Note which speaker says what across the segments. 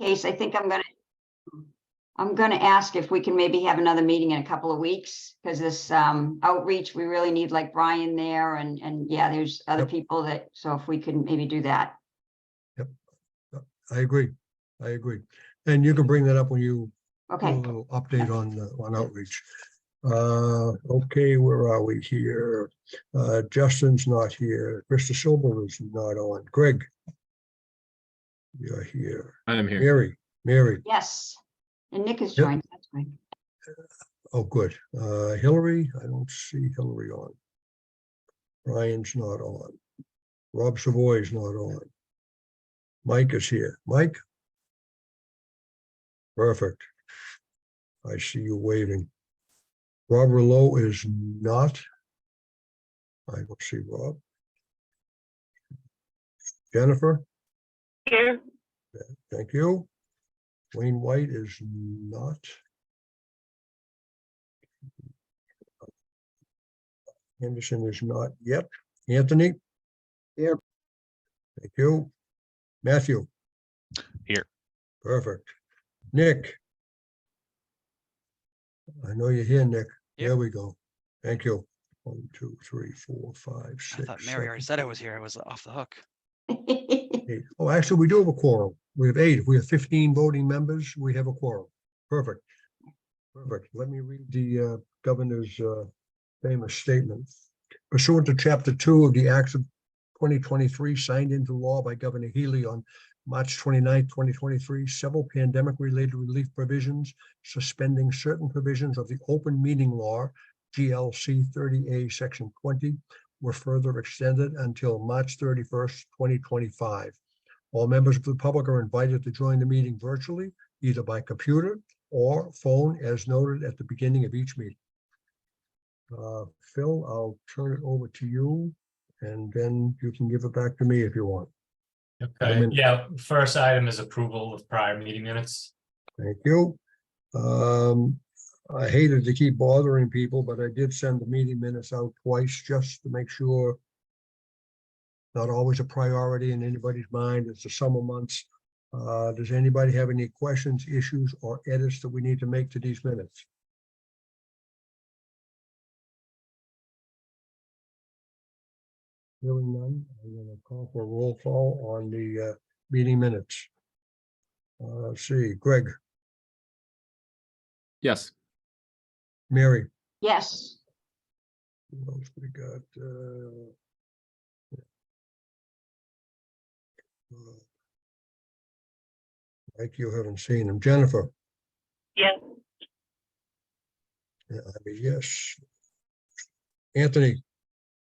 Speaker 1: Case, I think I'm gonna ask if we can maybe have another meeting in a couple of weeks, because this outreach, we really need like Brian there and yeah, there's other
Speaker 2: Yep.
Speaker 1: people that, so if we could maybe do that.
Speaker 2: I agree. And you can bring that up when you do
Speaker 1: Okay,
Speaker 2: a little update on outreach. Okay, where are we here? Justin's not here. Mr. Silver is not on. Greg, you're here.
Speaker 3: I am here.
Speaker 2: Mary.
Speaker 1: yes. And Nick has
Speaker 2: Yep.
Speaker 1: joined, that's great.
Speaker 2: Oh, good. Hillary, I don't see Hillary on. Brian's not on. Rob Savoy's not on. Mike is here. Mike? Perfect. I see you waving. Rob Rouleau is not. I don't see Rob. Jennifer?
Speaker 4: Here.
Speaker 2: Thank you. Wayne White is not. Henderson is not yet. Anthony?
Speaker 5: Here.
Speaker 2: Thank you. Matthew?
Speaker 3: Here.
Speaker 2: Perfect. Nick? I know you're here, Nick.
Speaker 6: Yep.
Speaker 2: There we go. Thank you. 1, 2, 3, 4, 5,
Speaker 6: I
Speaker 2: 6.
Speaker 6: thought Mary already said I was here. I was off the hook.
Speaker 2: 8. Oh, actually, we do have a quorum. We have 8. If we have 15 voting members, we have a quorum. Perfect. Let me read the governor's famous statement. Pursuant to Chapter 2 of the Acts of 2023, signed into law by Governor Healy on March 29, 2023, several pandemic-related relief provisions suspending certain provisions of the open meeting law, GLC 30A, Section 20, were further extended until March 31st, 2025. All members of the public are invited to join the meeting virtually, either by computer or phone, as noted at the beginning of each meeting. Phil, I'll turn it over to you, and then you can give it back to me if you want.
Speaker 7: Okay, yeah, first item is approval of prior meeting minutes.
Speaker 2: Thank you. I hated to keep bothering people, but I did send the meeting minutes out twice just to make sure. Not always a priority in anybody's mind. It's the summer months. Does anybody have any questions, issues, or edits that we need to make to these minutes? Hearing none, I'm going to call for a roll call on the meeting minutes. Let's see, Greg,
Speaker 3: Yes.
Speaker 2: Mary.
Speaker 1: Yes,
Speaker 2: Who else we got? Mike, you haven't seen him. Jennifer.
Speaker 4: Yes.
Speaker 2: Yeah, I mean, yes. Anthony,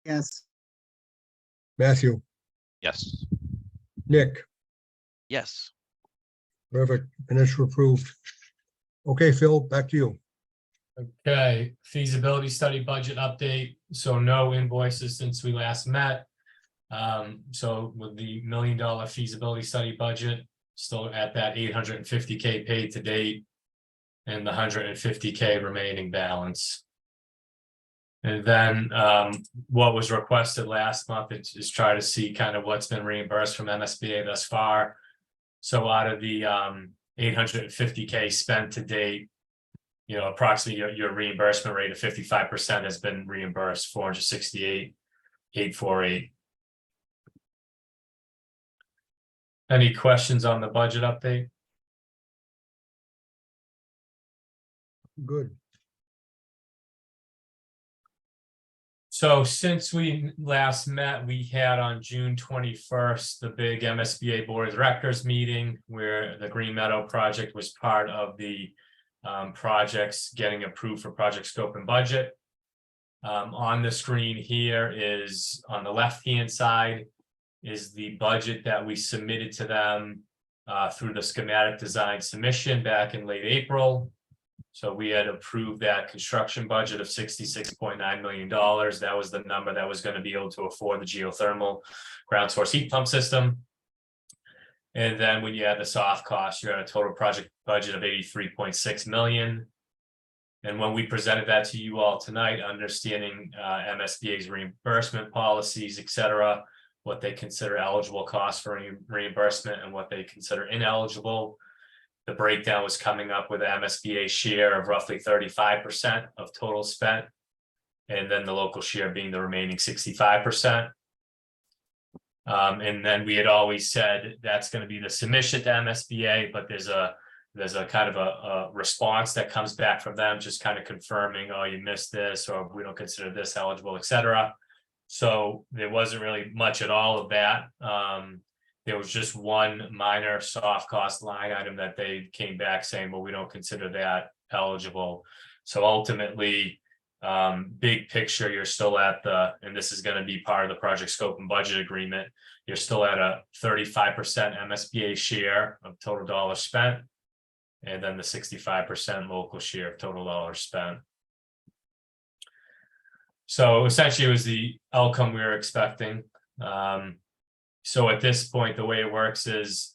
Speaker 5: Yes.
Speaker 2: Matthew,
Speaker 3: Yes.
Speaker 2: Nick.
Speaker 6: Yes.
Speaker 2: Perfect. Minutes were approved. Okay, Phil, back to you.
Speaker 7: Okay, feasibility study budget update. So no invoices since we last met. So with the $1 million feasibility study budget, still at that 850K paid to date and the 150K remaining balance. And then what was requested last month is try to see kind of what's been reimbursed from MSBA thus far. So out of the 850K spent to date, you know, approximately your reimbursement rate of 55% has been reimbursed, 468,848. Any questions on the budget update?
Speaker 2: Good.
Speaker 7: So since we last met, we had on June 21st, the big MSBA Board of Directors meeting where the Green Meadow project was part of the projects getting approved for project scope and budget. On the screen here is, on the left-hand side, is the budget that we submitted to them through the schematic design submission back in late April. So we had approved that construction budget of $66.9 million. That was the number that was going to be able to afford the geothermal ground source heat pump system. And then when you add the soft costs, you're at a total project budget of $83.6 million. And when we presented that to you all tonight, understanding MSBA's reimbursement policies, et cetera, what they consider eligible costs for reimbursement and what they consider ineligible, the breakdown was coming up with an MSBA share of roughly 35% of total spent. And then the local share being the remaining 65%. And then we had always said that's going to be the submission to MSBA, but there's a kind of a response that comes back from them, just kind of confirming, oh, you missed this, or we don't consider this eligible, et cetera. So there wasn't really much at all of that. There was just one minor soft cost line item that they came back saying, well, we don't consider that eligible. So ultimately, big picture, you're still at and this is going to be part of the project scope and budget agreement, you're still at a 35% MSBA share of total dollars spent, and then the 65% local share of total dollars spent. So essentially it was the outcome we were expecting. So at this point, the way it works is,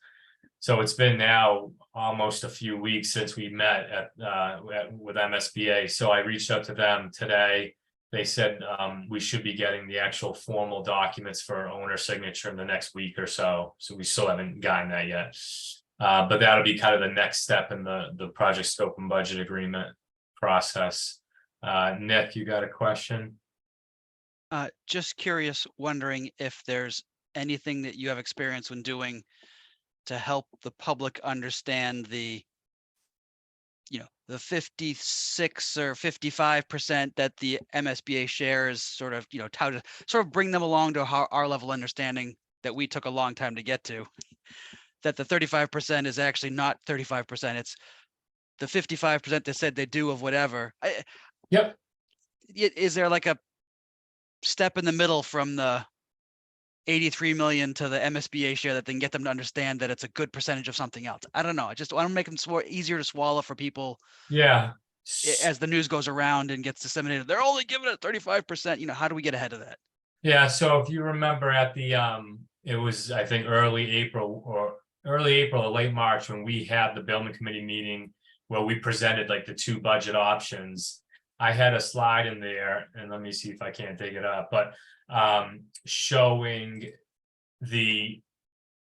Speaker 7: so it's been now almost a few weeks since we met with MSBA. So I reached out to them today. They said we should be getting the actual formal documents for owner signature in the next week or so. So we still haven't gotten that yet. But that'll be kind of the next step in the project scope and budget agreement process. Nick, you got a question?
Speaker 6: Just curious, wondering if there's anything that you have experience when doing to help the public understand the 56 or 55% that the MSBA shares sort of, how to sort of bring them along to our level understanding that we took a long time to get to, that the 35% is actually not 35%. It's the 55% that said they do of whatever.
Speaker 7: Yep.
Speaker 6: Is there like a step in the middle from the 83 million to the MSBA share that can get them to understand that it's a good percentage of something else? I don't know. I just want to make them easier to swallow for people.
Speaker 7: Yeah.
Speaker 6: As the news goes around and gets disseminated, they're only giving it 35%. How do we get ahead of that?
Speaker 7: Yeah. So if you remember at the, it was, I think, early April or late March when we had the building committee meeting where we presented like the two budget options. I had a slide in there, and let me see if I can't dig it up, but showing the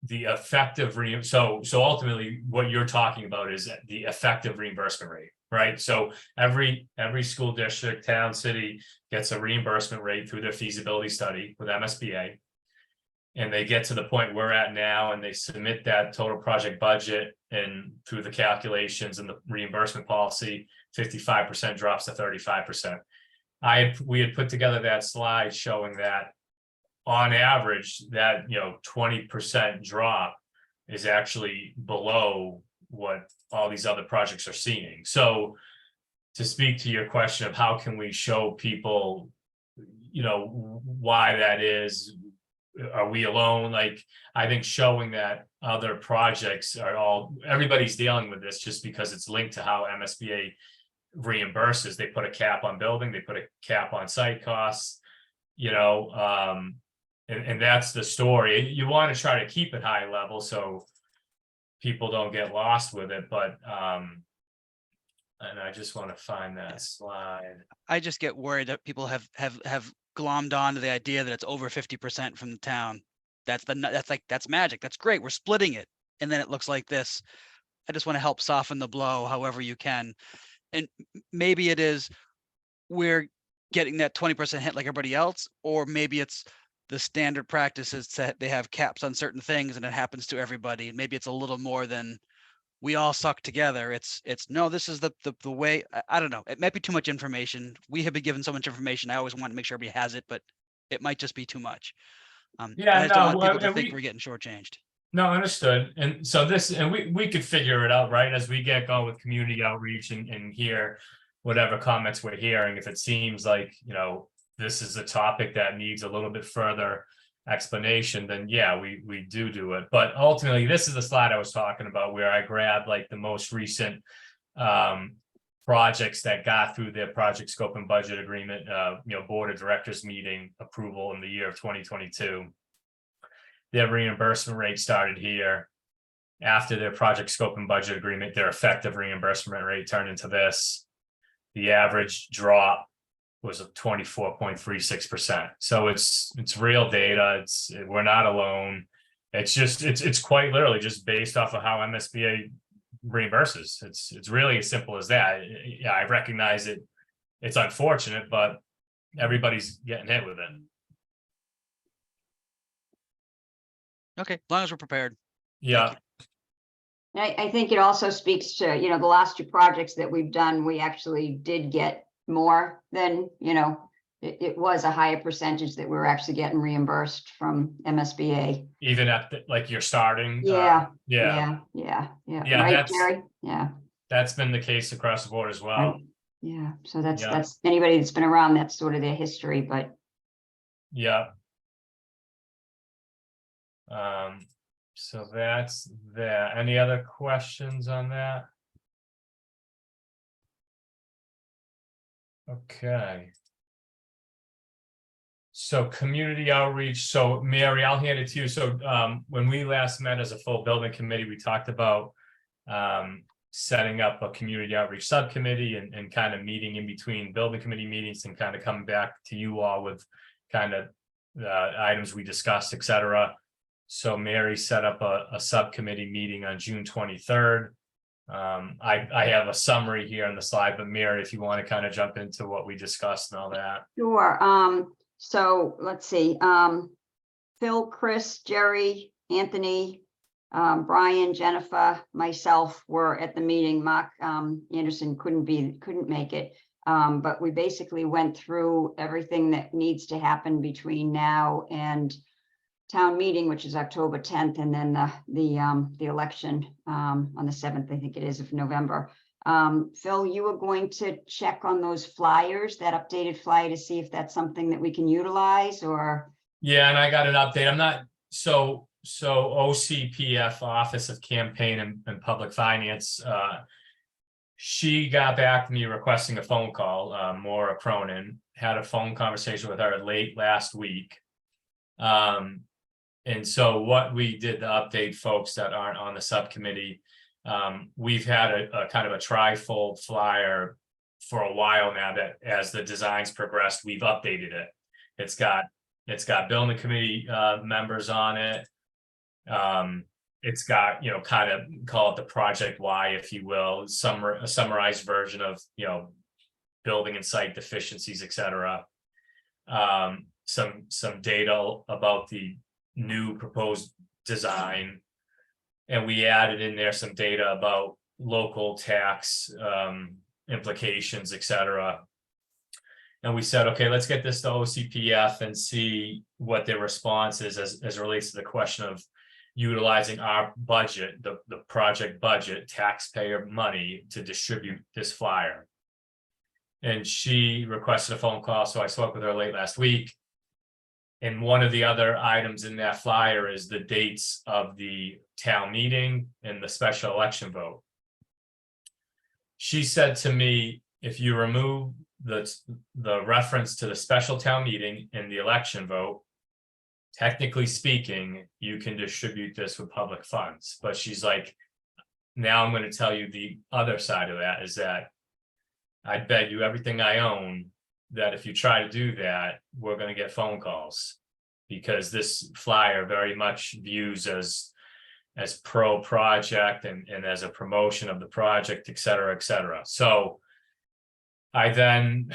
Speaker 7: effective so ultimately what you're talking about is the effective reimbursement rate, right? So every school district, town, city gets a reimbursement rate through their feasibility study with MSBA, and they get to the point we're at now and they submit that total project budget, and through the calculations and the reimbursement policy, 55% drops to 35%. We had put together that slide showing that on average that 20% drop is actually below what all these other projects are seeing. So to speak to your question of how can we show people why that is, are we alone? Like, I think showing that other projects everybody's dealing with this just because it's linked to how MSBA reimburses. They put a cap on building, they put a cap on site costs, and that's the story. You want to try to keep it high level so people don't get lost with it, but and I just want to find that slide.
Speaker 6: I just get worried that people have glommed on to the idea that it's over 50% from the town. That's magic. That's great. We're splitting it, and then it looks like this. I just want to help soften the blow however you can. And maybe it is we're getting that 20% hit like everybody else, or maybe it's the standard practice is that they have caps on certain things and it happens to everybody. And maybe it's a little more than we all suck together. It's no, this is the way. I don't know. It might be too much information. We have been given so much information. I always want to make sure everybody has it, but it might just be too much. I just don't want people to think we're getting shortchanged.
Speaker 7: No, understood. And so we could figure it out, right? As we get going with community outreach and hear whatever comments we're hearing, if it seems like, this is a topic that needs a little bit further explanation, then yeah, we do it. But ultimately, this is the slide I was talking about where I grabbed like the most recent projects that got through their project scope and budget agreement, board of directors meeting approval in the year of 2022. Their reimbursement rate started here. After their project scope and budget agreement, their effective reimbursement rate turned into this. The average drop was 24.36%. So it's real data. We're not alone. It's quite literally just based off of how MSBA reimburses. It's really as simple as that. Yeah, I recognize it. It's unfortunate, but everybody's getting hit with it.
Speaker 6: Okay, as long as we're prepared.
Speaker 7: Yeah,
Speaker 1: I think it also speaks to, the last two projects that we've done, we actually did get more than, it was a higher percentage that we were actually getting reimbursed from MSBA.
Speaker 7: even at like you're starting.
Speaker 1: Yeah,
Speaker 7: Yeah,
Speaker 1: yeah.
Speaker 7: Yeah,
Speaker 1: Right,
Speaker 7: that's-
Speaker 1: Jerry? Yeah,
Speaker 7: that's been the case across the board as well.
Speaker 1: right. Yeah, so that's,
Speaker 7: Yeah.
Speaker 1: anybody that's been around, that's sort of their history, but
Speaker 7: Yeah. So that's that. Any other questions on that? Okay. So community outreach. So Mary, I'll hand it to you. So when we last met as a full building committee, we talked about setting up a community outreach subcommittee and kind of meeting in between building committee meetings and kind of coming back to you all with kind of the items we discussed, et cetera. So Mary set up a subcommittee meeting on June 23rd. I have a summary here on the slide, but Mary, if you want to kind of jump into what we discussed and all that.
Speaker 1: sure. So let's see, Phil, Chris, Jerry, Anthony, Brian, Jennifer, myself were at the meeting. Mark Anderson couldn't make it. But we basically went through everything that needs to happen between now and town meeting, which is October 10th, and then the election on the 7th, I think it is, of November. Phil, you were going to check on those flyers, that updated flyer, to see if that's something that we can utilize, or?
Speaker 7: Yeah, and I got an update. I'm not, so OCPF, Office of Campaign and Public Finance, she got back to me requesting a phone call. Maura Cronin had a phone conversation with her late last week. And so what we did to update folks that aren't on the subcommittee, we've had a kind of a tri-fold flyer for a while now that as the designs progressed, we've updated it. It's got building committee members on it. It's got, kind of call it the Project Y, if you will, a summarized version of, building and site deficiencies, et cetera. Some data about the new proposed design. And we added in there some data about local tax implications, et cetera. And we said, okay, let's get this to OCPF and see what their response is as it relates to the question of utilizing our budget, the project budget, taxpayer money to distribute this flyer. And she requested a phone call, so I spoke with her late last week. And one of the other items in that flyer is the dates of the town meeting and the special election vote. She said to me, if you remove the reference to the special town meeting and the election vote, technically speaking, you can distribute this with public funds. But she's like, now I'm going to tell you the other side of that is that I'd bet you everything I own that if you try to do that, we're going to get phone calls, because this flyer very much views as pro project and as a promotion of the project, et cetera, et cetera. So I then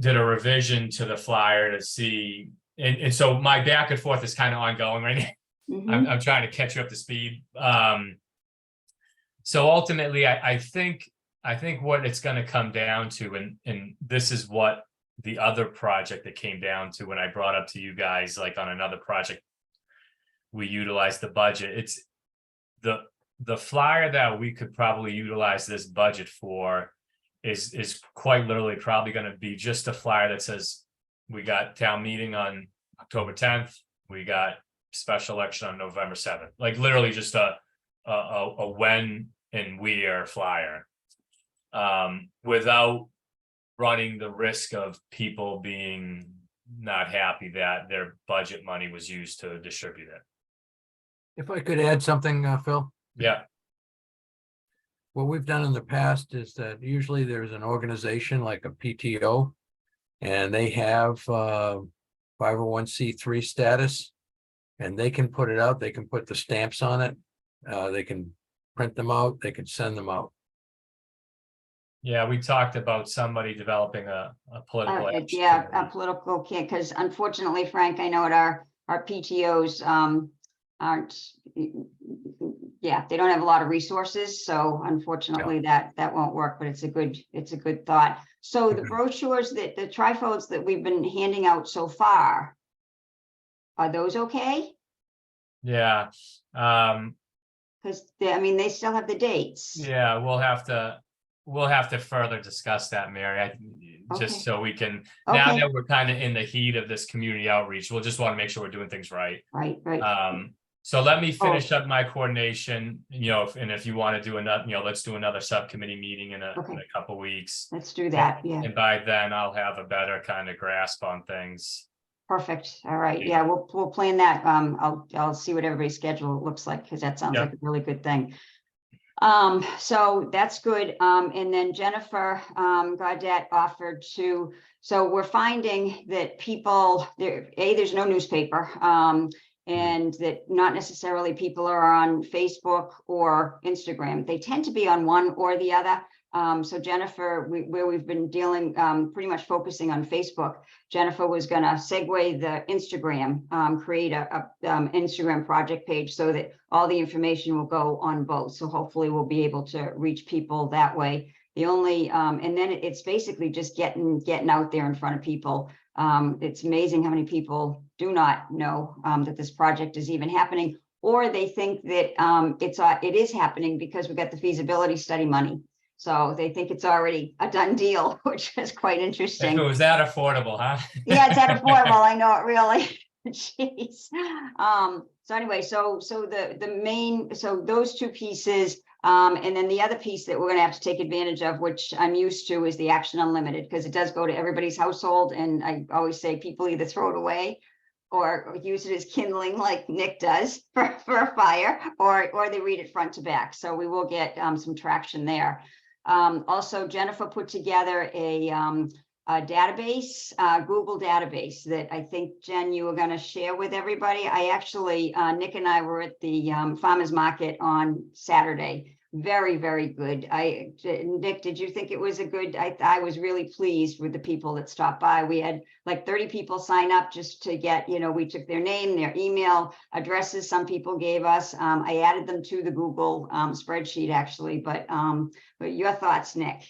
Speaker 7: did a revision to the flyer to see, and so my back and forth is kind of ongoing right now.
Speaker 1: Mhm.
Speaker 7: I'm trying to catch you up to speed. So ultimately, I think what it's going to come down to, and this is what the other project that came down to when I brought up to you guys, like on another project, we utilized the budget. It's the flyer that we could probably utilize this budget for is quite literally probably going to be just a flyer that says we got town meeting on October 10th, we got special election on November 7th, like literally just a when and where flyer, without running the risk of people being not happy that their budget money was used to distribute it.
Speaker 8: If I could add something, Phil,
Speaker 7: Yeah,
Speaker 8: what we've done in the past is that usually there's an organization like a PTO, and they have 501c3 status, and they can put it out, they can put the stamps on it. They can print them out, they could send them out.
Speaker 7: Yeah, we talked about somebody developing a political. action
Speaker 1: Yeah, a
Speaker 7: committee.
Speaker 1: political can't, because unfortunately, Frank, I know at our PTOs aren't, yeah, they don't have a lot of resources, so unfortunately that won't work, but it's a good thought. So the
Speaker 8: Okay.
Speaker 1: brochures the trifolds that we've been handing out so far, are those okay?
Speaker 7: Yeah,
Speaker 1: Because I mean, they still have the dates.
Speaker 7: yeah, we'll have to further discuss that, Mary.
Speaker 1: Okay.
Speaker 7: Just so we can, now
Speaker 1: Okay,
Speaker 7: that we're kind of in the heat of this community outreach, we'll just want to make sure we're doing things right.
Speaker 1: right.
Speaker 7: So let me finish
Speaker 1: Oh.
Speaker 7: up my coordination, and if you want to do another, let's do another subcommittee meeting in a
Speaker 1: Okay.
Speaker 7: couple weeks.
Speaker 1: Let's do that. Yeah,
Speaker 7: And by then I'll have a better kind of grasp on things.
Speaker 1: perfect. All right. Yeah, we'll plan that. I'll see what everybody's schedule looks like, because that sounds
Speaker 7: Yep.
Speaker 1: like a really good thing. So that's good. And then Jennifer Gaudet offered to, so we're finding that people there's no newspaper, and that not necessarily people are on Facebook or Instagram. They tend to be on one or the other. So Jennifer, where we've been dealing, pretty much focusing on Facebook, Jennifer was going to segue the Instagram, create a Instagram project page so that all the information will go on both. So hopefully we'll be able to reach people that way. The only, and then it's basically just getting out there in front of people. It's amazing how many people do not know that this project is even happening, or they think that it is happening because we got the feasibility study money. So they think it's already a done deal, which is quite interesting.
Speaker 7: If it was that affordable, huh?
Speaker 1: Yeah, it's at affordable. I know it really. Jeez. So anyway, so the main, so those two pieces, and then the other piece that we're going to have to take advantage of, which I'm used to, is the Action Unlimited, because it does go to everybody's household, and I always say people either throw it away or use it as kindling like Nick does for a fire, or they read it front to back. So we will get some traction there. Also, Jennifer put together a database, Google database that I think, Jen, you were going to share with everybody. I actually, Nick and I were at the farmers market on Saturday. Very, very good. Nick, did you think it was a good? I was really pleased with the people that stopped by. We had like 30 people sign up just to get, we took their name, their email addresses. Some people gave us. I added them to the Google spreadsheet actually, but your thoughts, Nick?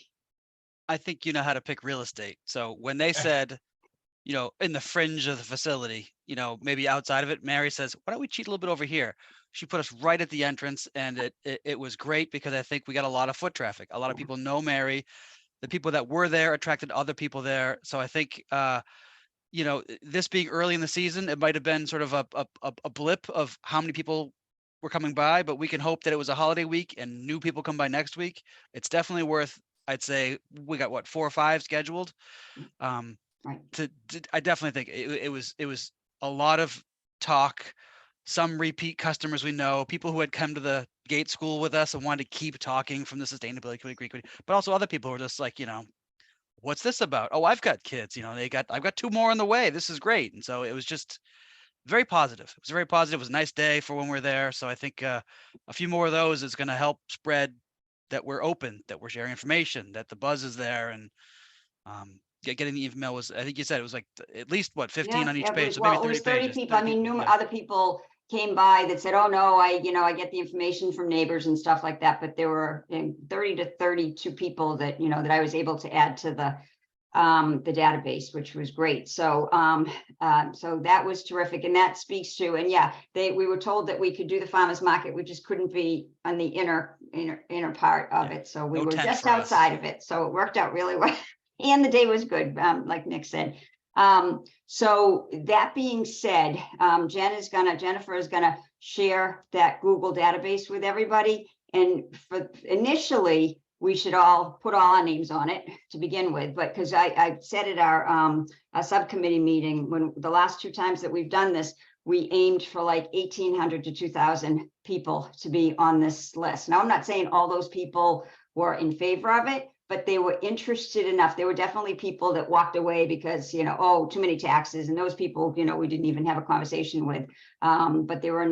Speaker 6: I think you know how to pick real estate. So when they said, in the fringe of the facility, maybe outside of it, Mary says, why don't we cheat a little bit over here? She put us right at the entrance, and it was great because I think we got a lot of foot traffic. A lot of people know Mary. The people that were there attracted other people there. So I think, this being early in the season, it might have been sort of a blip of how many people were coming by, but we can hope that it was a holiday week and new people come by next week. It's definitely worth, I'd say we got 4 or 5 scheduled.
Speaker 1: Right.
Speaker 6: I definitely think it was a lot of talk, some repeat customers we know, people who had come to the gate school with us and wanted to keep talking from the sustainability committee, but also other people who are just like, what's this about? Oh, I've got kids, I've got 2 more on the way. This is great. And so it was just very positive. It was very positive. It was a nice day for when we're there. So I think a few more of those is going to help spread that we're open, that we're sharing information, that the buzz is there, and getting the email was, I think you said it was like at least 15 on each page. So maybe 30
Speaker 1: 30
Speaker 6: pages.
Speaker 1: people. I mean,
Speaker 6: yeah.
Speaker 1: other people came by that said, oh no, I get the information from neighbors and stuff like that. But there were 30 to 32 people that, that I was able to add to the database, which was great. So, so that was terrific. And that speaks to, and yeah, we were told that we could do the farmers market. We just couldn't be on the inner part of it. So we
Speaker 6: No
Speaker 1: were
Speaker 6: tent
Speaker 1: just
Speaker 6: for us.
Speaker 1: outside of it. So it worked out really well. And the day was good, like Nick said. So that being said, Jennifer is gonna share that Google database with everybody. And for initially, we should all put all our names on it to begin with, but because I said at our subcommittee meeting, when the last 2 times that we've done this, we aimed for like 1,800 to 2,000 people to be on this list. Now, I'm not saying all those people were in favor of it, but they were interested enough. There were definitely people that walked away because, you know, oh, too many taxes. And those people, you know, we didn't even have a conversation with. But there are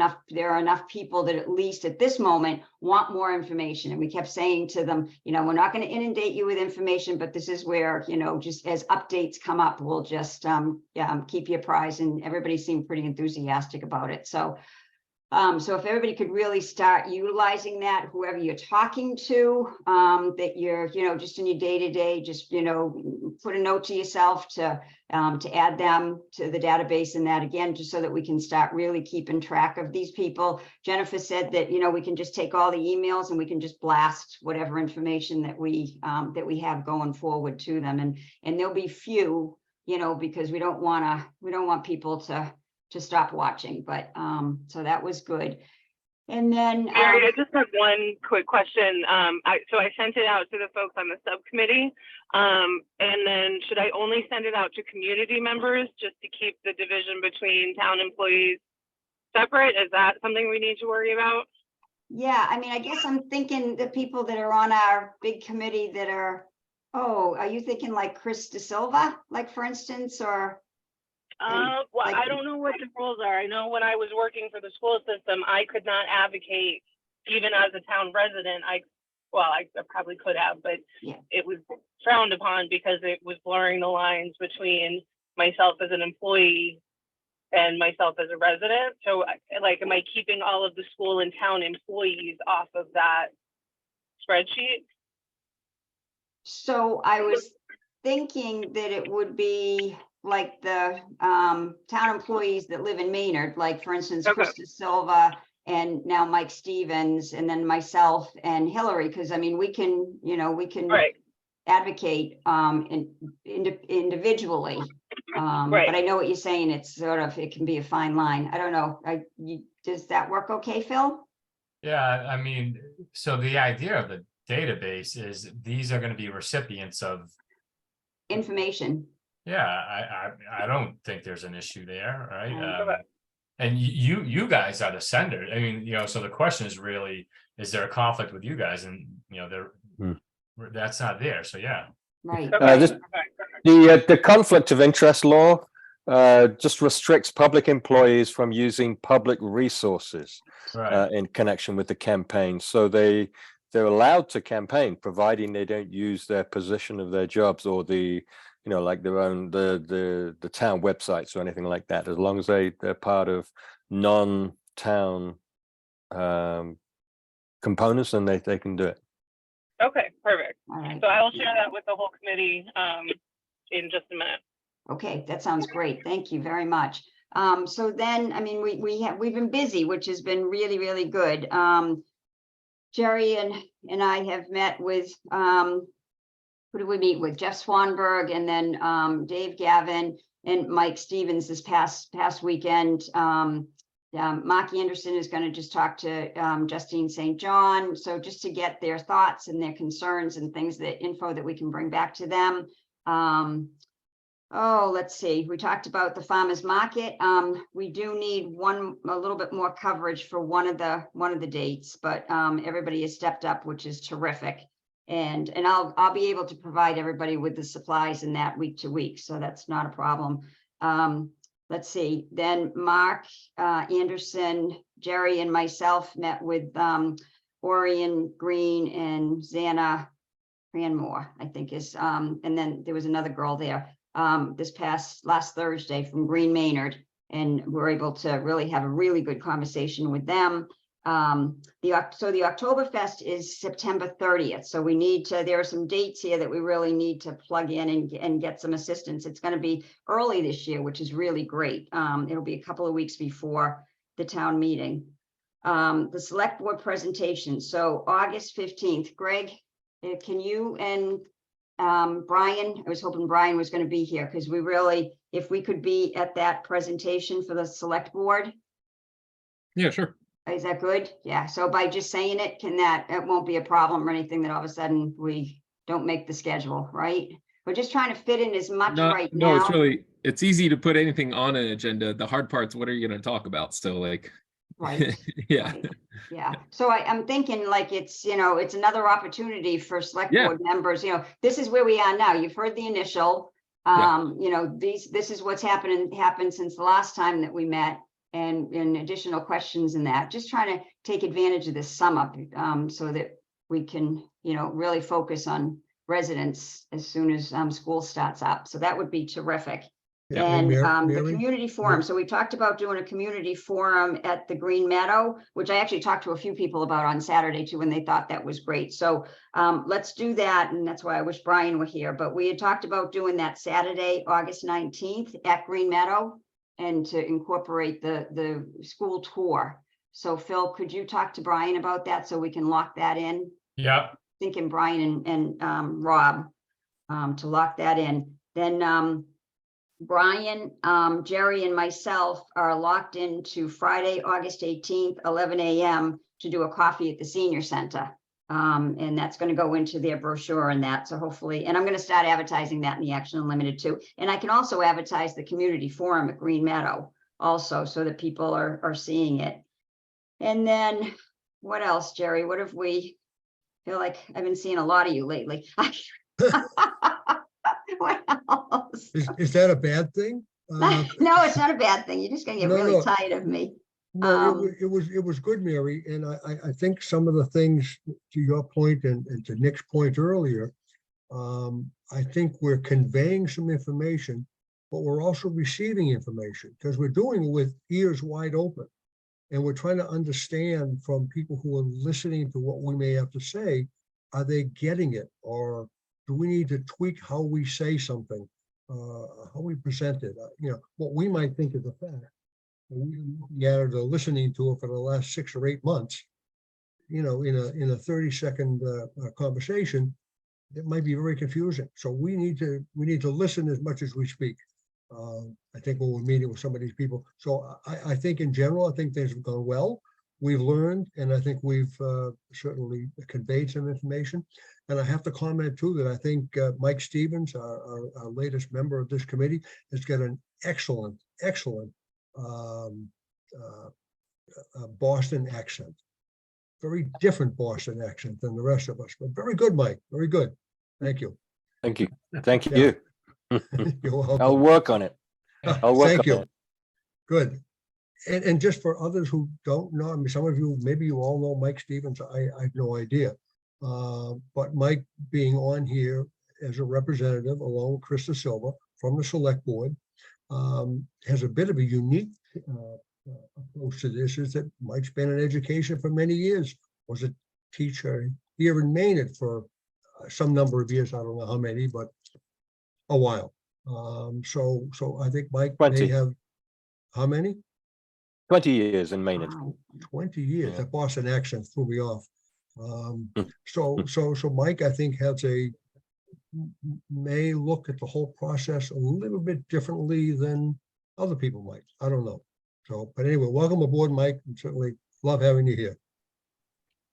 Speaker 1: enough people that at least at this moment want more information. And we kept saying to them, you know, we're not going to inundate you with information, but this is where, you know, just as updates come up, we'll just keep you apprised. And everybody seemed pretty enthusiastic about it. So so if everybody could really start utilizing that, whoever you're talking to, that you're, you know, just in your day-to-day, just, you know, put a note to yourself to add them to the database, and that again, just so that we can start really keeping track of these people. Jennifer said that, you know, we can just take all the emails and we can just blast whatever information that we have going forward to them. And there'll be few, you know, because we don't want people to stop watching, but so that was good. And then
Speaker 4: Mary, I just have one quick question. So I sent it out to the folks on the subcommittee, and then should I only send it out to community members just to keep the division between town employees separate? Is that something we need to worry about?
Speaker 1: yeah, I mean, I guess I'm thinking the people that are on our big committee that are, oh, are you thinking like Chris De Silva, like for instance, or?
Speaker 4: Well,
Speaker 1: like-
Speaker 4: I don't know what the rules are. I know when I was working for the school system, I could not advocate, even as a town resident. I probably could have, but
Speaker 1: Yeah.
Speaker 4: it was frowned upon because it was blurring the lines between myself as an employee and myself as a resident. So like, am I keeping all of the school and town employees off of that spreadsheet?
Speaker 1: So I was thinking that it would be like the town employees that live in Maynard, like for instance,
Speaker 4: Okay.
Speaker 1: Chris De Silva and now Mike Stevens, and then myself and Hillary, because I mean, we can, you know, we can
Speaker 4: Right.
Speaker 1: advocate individually.
Speaker 4: Right.
Speaker 1: But I know what you're saying. It's sort of, it can be a fine line. I don't know. Does that work okay, Phil?
Speaker 7: Yeah, I mean, so the idea of the database is these are going to be recipients of,
Speaker 1: Information.
Speaker 7: yeah, I don't think there's an issue there, right?
Speaker 4: Okay.
Speaker 7: And you guys are the sender. I mean, you know, so the question is really, is there a conflict with you guys? And, you know, that's not there. So, yeah.
Speaker 1: Right.
Speaker 4: Okay.
Speaker 9: This-
Speaker 4: Okay.
Speaker 9: The conflict of interest law just restricts public employees from using public resources
Speaker 7: Right.
Speaker 9: in connection with the campaign. So they're allowed to campaign, providing they don't use their position of their jobs or the, you know, like their own the town websites or anything like that. As long as they're part of non-town components, then they can do it.
Speaker 4: Okay, perfect.
Speaker 1: All right.
Speaker 4: So I will share that with the whole committee in just a minute.
Speaker 1: Okay, that sounds great. Thank you very much. So then, I mean, we've been busy, which has been really, really good. Jerry and I have met with, who did we meet with? Jeff Swanberg, and then Dave Gavin and Mike Stevens this past weekend. Mark Anderson is going to just talk to Justine St. John. So just to get their thoughts and their concerns and things, that info that we can bring back to them. Oh, let's see. We talked about the farmers market. We do need a little bit more coverage for one of the dates, but everybody has stepped up, which is terrific. And I'll be able to provide everybody with the supplies in that week to week, so that's not a problem. Let's see. Then Mark Anderson, Jerry, and myself met with Orion Green and Xana Cranmore, I think is, and then there was another girl there. Last Thursday from Green Maynard, and we're able to really have a really good conversation with them. So the Oktoberfest is September 30th. So we need to, there are some dates here that we really need to plug in and get some assistance. It's going to be early this year, which is really great. It'll be a couple of weeks before the town meeting. The select board presentation. So August 15th, Greg, can you and Brian, I was hoping Brian was going to be here, because we really, if we could be at that presentation for the select board.
Speaker 10: Yeah, sure.
Speaker 1: Is that good? Yeah. So by just saying it, it won't be a problem or anything that all of a sudden we don't make the schedule, right? We're just trying to fit in as much right now.
Speaker 10: No, it's easy to put anything on an agenda. The hard part's what are you going to talk about? So like,
Speaker 1: Right.
Speaker 10: Yeah.
Speaker 1: Right. Yeah, so I'm thinking like it's, it's another opportunity for select
Speaker 10: Yeah.
Speaker 1: board members, this is where we are now. You've heard the initial.
Speaker 10: Yeah.
Speaker 1: This is what's happened since the last time that we met, and additional questions in that, just trying to take advantage of this summer, so that we can, really focus on residents as soon as school starts up. So that would be terrific.
Speaker 2: Yeah,
Speaker 1: And the
Speaker 2: Mary,
Speaker 1: community forum, so we talked about doing a community forum at the Green Meadow, which I actually talked to a few people about on Saturday too, and they thought that was great. So let's do that, and that's why I wish Brian were here. But we had talked about doing that Saturday, August 19th at Green Meadow, and to incorporate the school tour. So Phil, could you talk to Brian about that so we can lock that in?
Speaker 7: Yeah,
Speaker 1: Thinking Brian and Rob to lock that in. Then Brian, Jerry, and myself are locked into Friday, August 18th, 11 a.m. to do a coffee at the senior center. And that's going to go into their brochure and that. So hopefully, and I'm going to start advertising that in the Action Unlimited too. And I can also advertise the community forum at Green Meadow also, so that people are seeing it. And then what else, Jerry? What have we? Feel like I've been seeing a lot of you lately. What else?
Speaker 2: is that a bad thing?
Speaker 1: No, it's not a bad thing. You're just gonna get
Speaker 2: No,
Speaker 1: really
Speaker 2: no.
Speaker 1: tired of me.
Speaker 2: No, it was good, Mary, and I think some of the things, to your point and to Nick's point earlier, I think we're conveying some information, but we're also receiving information, because we're doing it with ears wide open. And we're trying to understand from people who are listening to what we may have to say, are they getting it? Or do we need to tweak how we say something, how we present it? What we might think is a fact. We've been looking at it or listening to it for the last 6 or 8 months, in a 30-second conversation, it might be very confusing. So we need to listen as much as we speak. I think when we're meeting with some of these people. So I think in general, I think things have gone well. We've learned, and I think we've certainly conveyed some information. And I have to comment too that I think Mike Stevens, our latest member of this committee, has got an excellent Boston accent. Very different Boston accent than the rest of us, but very good, Mike. Very good. Thank you.
Speaker 9: Thank you. Thank
Speaker 2: Yeah.
Speaker 9: you.
Speaker 2: You're welcome.
Speaker 9: I'll work on it. I'll work
Speaker 2: Thank
Speaker 9: on
Speaker 2: you.
Speaker 9: it.
Speaker 2: Good. And just for others who don't know, I mean, some of you, maybe you all know Mike Stevens. I have no idea. But Mike being on here as a representative along with Krista Silva from the select board has a bit of a unique approach to this, is that Mike's been in education for many years, was a teacher here in Maine for some number of years. I don't know how many, but a while. So I think Mike
Speaker 9: 20.
Speaker 2: may have, how many?
Speaker 9: 20 years in Maynard.
Speaker 1: Wow.
Speaker 2: 20 years.
Speaker 9: Yeah.
Speaker 2: That Boston accent threw me off.
Speaker 9: Mm.
Speaker 2: So Mike, I think, may look at the whole process a little bit differently than other people might. I don't know. So, but anyway, welcome aboard, Mike. And certainly love having you here.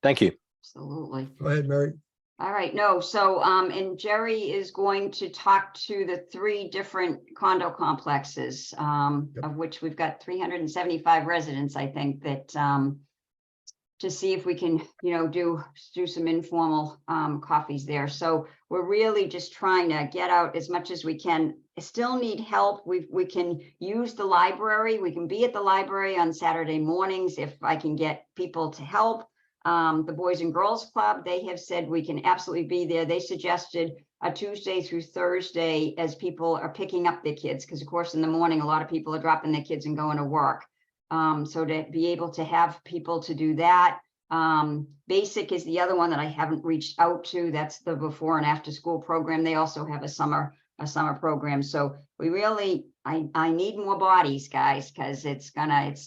Speaker 9: Thank you.
Speaker 1: Absolutely.
Speaker 2: Go ahead, Mary.
Speaker 1: All right, no, so, and Jerry is going to talk to the 3 different condo complexes,
Speaker 2: Yep.
Speaker 1: of which we've got 375 residents, I think, that, to see if we can, do some informal, coffees there. So we're really just trying to get out as much as we can. I still need help. We can use the library. We can be at the library on Saturday mornings if I can get people to help. The Boys and Girls Club, they have said we can absolutely be there. They suggested a Tuesday through Thursday as people are picking up their kids, because of course in the morning a lot of people are dropping their kids and going to work. So to be able to have people to do that. Basic is the other one that I haven't reached out to. That's the before and after school program. They also have a summer program. So we really, I need more bodies, guys, because it's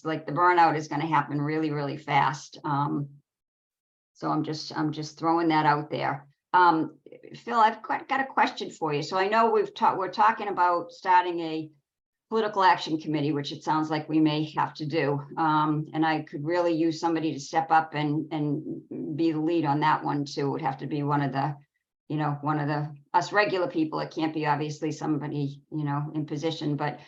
Speaker 1: like the burnout is gonna happen really, really fast. So I'm just throwing that out there. Phil, I've got a question for you. So I know we're talking about starting a political action committee, which it sounds like we may have to do. And I could really use somebody to step up and be the lead on that one too. It would have to be one of us regular people. It can't be obviously somebody, in position, but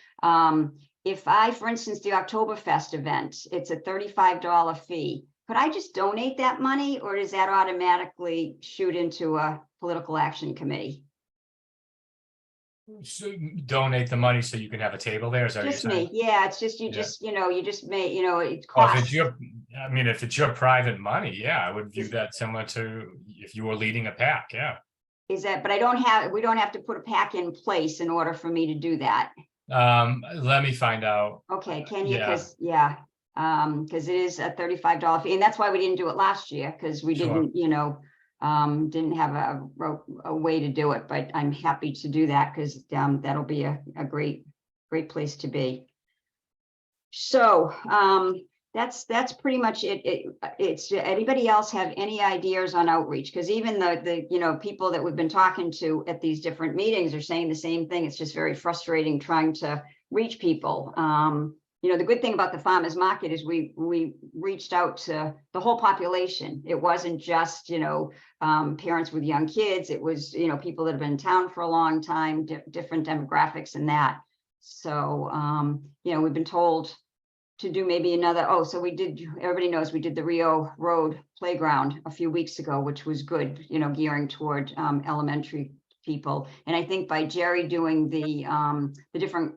Speaker 1: if I, for instance, the Oktoberfest event, it's a $35 fee. Could I just donate that money, or does that automatically shoot into a political action committee?
Speaker 7: So donate the money so you can have a table there, is that what you're
Speaker 1: Just
Speaker 7: saying?
Speaker 1: me, yeah, it's just, you
Speaker 7: Yeah.
Speaker 1: just, you just may, it
Speaker 7: Well, if
Speaker 1: costs.
Speaker 7: it's your, I mean, if it's your private money, yeah, I would view that similar to if you were leading a pack, yeah.
Speaker 1: Is that, but we don't have to put a pack in place in order for me to do that.
Speaker 7: Let me find out.
Speaker 1: Okay, can you,
Speaker 7: Yeah.
Speaker 1: because it is a $35 fee, and that's why we didn't do it last year, because we
Speaker 7: Sure.
Speaker 1: didn't, didn't have a way to do it, but I'm happy to do that, because that'll be a great place to be. So, that's pretty much it. It's, anybody else have any ideas on outreach? Because even the people that we've been talking to at these different meetings are saying the same thing. It's just very frustrating trying to reach people. The good thing about the farmers market is we reached out to the whole population. It wasn't just, parents with young kids. It was, people that have been in town for a long time, different demographics and that. So, we've been told to do maybe another, so we did, everybody knows we did the Rio Road Playground a few weeks ago, which was good, gearing toward elementary people. And I think by Jerry doing the different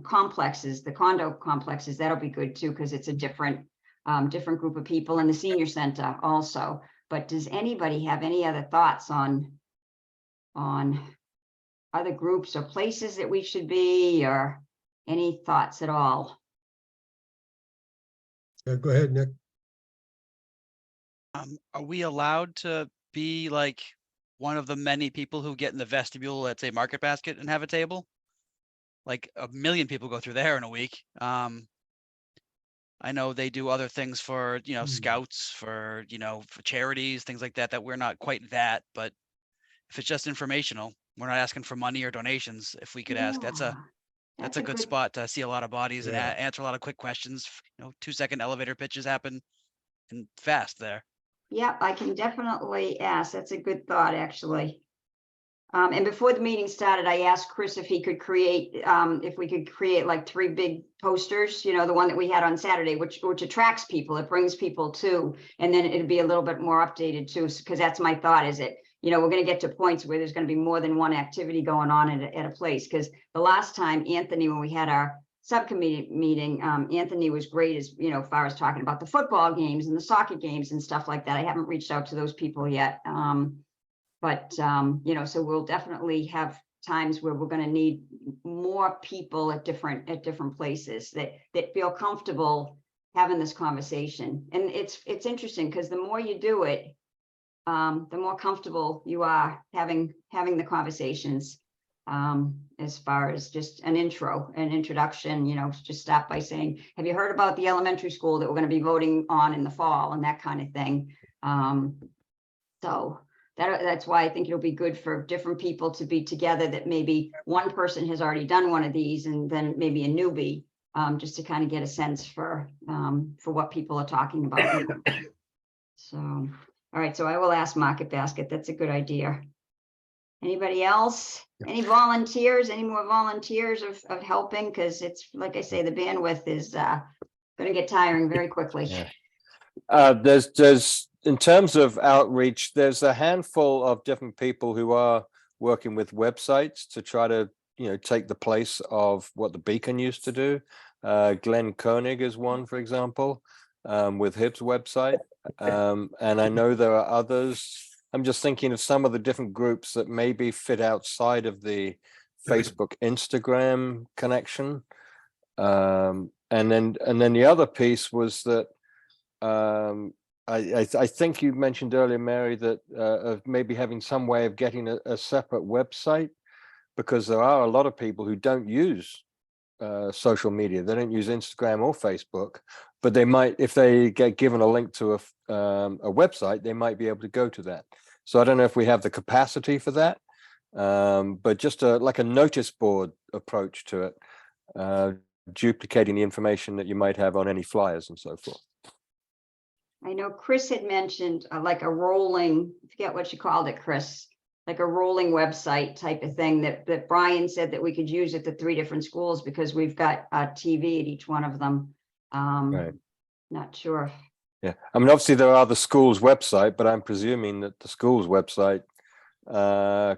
Speaker 1: complexes, the condo complexes, that'll be good too, because it's a different group of people, and the senior center also. But does anybody have any other thoughts on other groups or places that we should be, or any thoughts at all?
Speaker 2: Yeah, go ahead, Nick.
Speaker 6: Are we allowed to be like one of the many people who get in the vestibule at, say, Market Basket and have a table? Like 1 million people go through there in a week. I know they do other things for, scouts, for, for charities, things like that, that we're not quite that, but if it's just informational, we're not asking for money or donations. If we could ask, that's a good spot to see a lot of bodies and
Speaker 2: Yeah.
Speaker 6: answer a lot of quick questions. 2-second elevator pitches happen and fast there.
Speaker 1: Yeah, I can definitely ask. That's a good thought, actually. And before the meeting started, I asked Chris if he could create, if we could create like 3 big posters, the one that we had on Saturday, which attracts people, it brings people too. And then it'd be a little bit more updated too, because that's my thought, is it, we're going to get to points where there's going to be more than one activity going on at a place. Because the last time, Anthony, when we had our subcommittee meeting, Anthony was great as, far as talking about the football games and the soccer games and stuff like that. I haven't reached out to those people yet. But so we'll definitely have times where we're going to need more people at different places that feel comfortable having this conversation. And it's interesting, because the more you do it, the more comfortable you are having the conversations, as far as just an introduction, just start by saying, have you heard about the elementary school that we're going to be voting on in the fall, and that kind of thing. So that's why I think it'll be good for different people to be together, that maybe one person has already done one of these, and then maybe a newbie, just to kind of get a sense for what people are talking about. So, all right, so I will ask Market Basket. That's a good idea. Anybody else? Any volunteers? Any more volunteers of helping? Because it's, like I say, the bandwidth is going to get tiring very quickly.
Speaker 9: Yeah. There's in terms of outreach, there's a handful of different people who are working with websites to try to, take the place of what the Beacon used to do. Glenn Koenig is one, for example, with HIB's website. And I know there are others. I'm just thinking of some of the different groups that maybe fit outside of the Facebook, Instagram connection. And then the other piece was that I think you mentioned earlier, Mary, that of maybe having some way of getting a separate website, because there are a lot of people who don't use social media. They don't use Instagram or Facebook, but they might, if they get given a link to a website, they might be able to go to that. So I don't know if we have the capacity for that, but just like a notice board approach to it, duplicating the information that you might have on any flyers and so forth.
Speaker 1: I know Chris had mentioned like a rolling, I forget what you called it, Chris, like a rolling website type of thing that Brian said that we could use at the 3 different schools because we've got a TV at each one of them.
Speaker 9: Right.
Speaker 1: Not sure.
Speaker 9: Yeah, I mean, obviously there are the school's website, but I'm presuming that the school's website